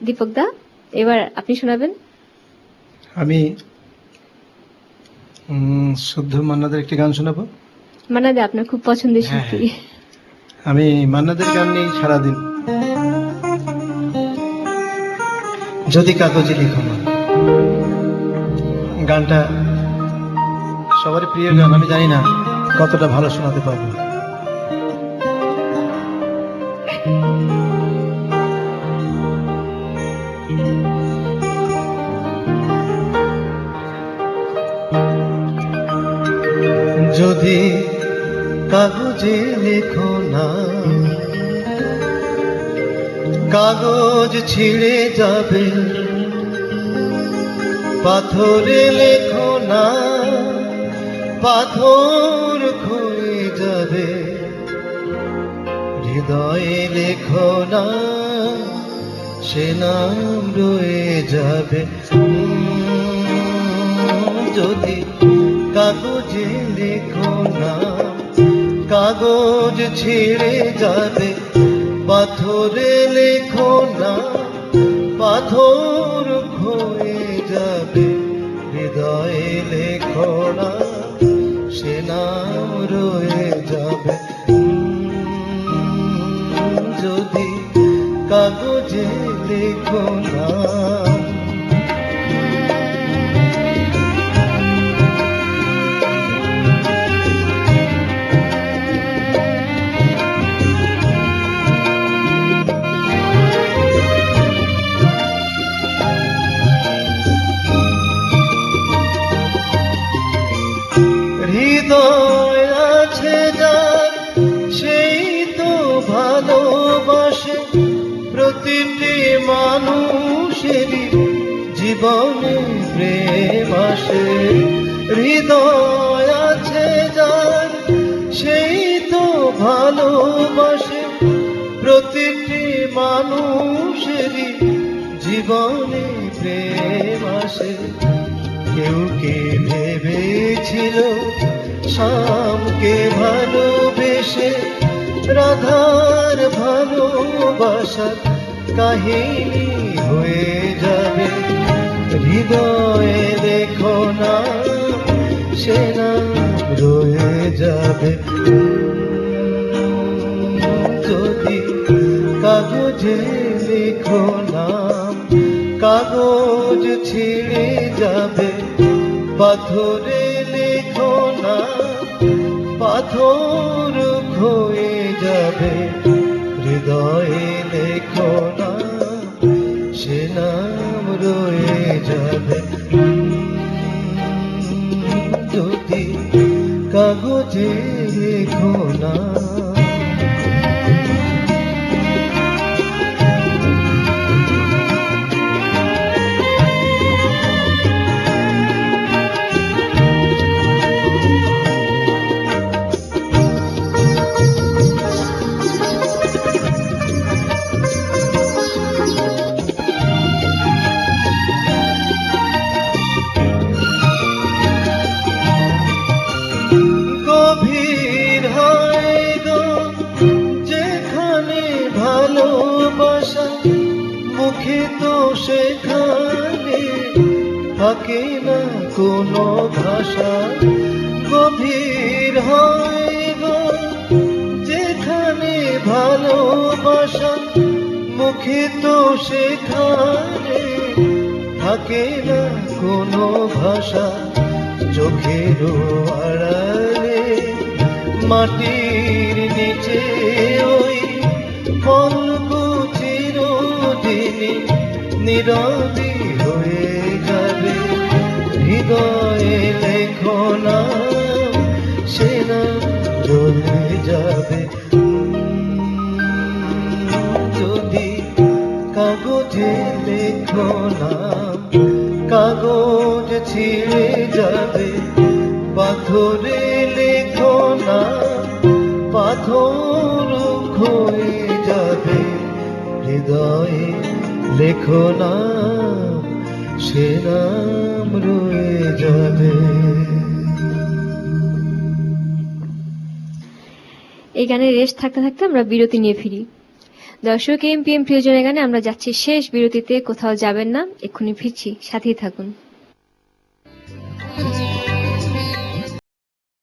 দীপক দা, এবার আপনি শোনাবেন। আমি শুদ্ধ মান্নাদের একটি গান শোনাবো। মান্না দা আপনার খুব পছন্দের হ্যাঁ, শিল্পী। আমি মান্নাদের গান নিয়ে সারাদিন। যদি কাগজে লিখো না, গানটা সবারই প্রিয় গান। আমি জানি না কতটা ভালো শোনাতে পারবো। যদি কাগজে লেখো না, কাগজ ছিঁড়ে যাবে। পাথরে লেখো না, পাথর ক্ষয়ে যাবে। হৃদয়ে লেখো না, সে নাম রয়ে যাবে। যদি কাগজে লেখো না, কাগজ ছিঁড়ে যাবে। পাথরে লেখো না, পাথর ক্ষয়ে যাবে। হৃদয়ে লেখো না, সে নাম রয়ে যাবে। যদি কাগজে লেখো না। হৃদয় আছে যার, সেই তো ভালোবাসে। প্রতিটি মানুষেরই জীবনে প্রেম আসে। হৃদয় আছে যার, সেই তো ভালোবাসে। প্রতিটি মানুষেরই জীবনে প্রেম আসে। কেউ কে ভেবেছিল শ্যামকে ভালোবেসে রাধার ভালোবাসার কাহিনী হয়ে যাবে। হৃদয়ে লেখো না, সে নাম রয়ে যাবে। যদি কাগজে লেখো না, কাগজ ছিঁড়ে যাবে। পাথরে লেখো না, পাথর ক্ষয়ে যাবে। হৃদয়ে লেখো না, সে নাম রয়ে যাবে। যদি কাগজে লেখো না। গভীর হয় গো যেখানে ভালোবাসা, মুখে তো সেখানে থাকে না কোনো ভাষা। গভীর হয় গো যেখানে ভালোবাসা, মুখে তো সেখানে থাকে না কোনো ভাষা। চোখের আড়ালে মাটির নিচে ওই ফলগু চিরদিনই নীরবই হয়ে যাবে। হৃদয়ে লেখো না, সে নাম রয়ে যাবে। যদি কাগজে লেখো না, কাগজ ছিঁড়ে যাবে। পাথরে লেখো না, পাথর ক্ষয়ে যাবে। হৃদয়ে লেখো না, সে নাম রয়ে যাবে। এই গানের রেশ থাকতে থাকতে আমরা বিরতি নিয়ে ফিরি। দর্শক এমপিএম প্রিয়জনের গানে আমরা যাচ্ছি শেষ বিরতিতে, কোথাও যাবেন না, এক্ষুনি ফিরছি, সাথেই থাকুন।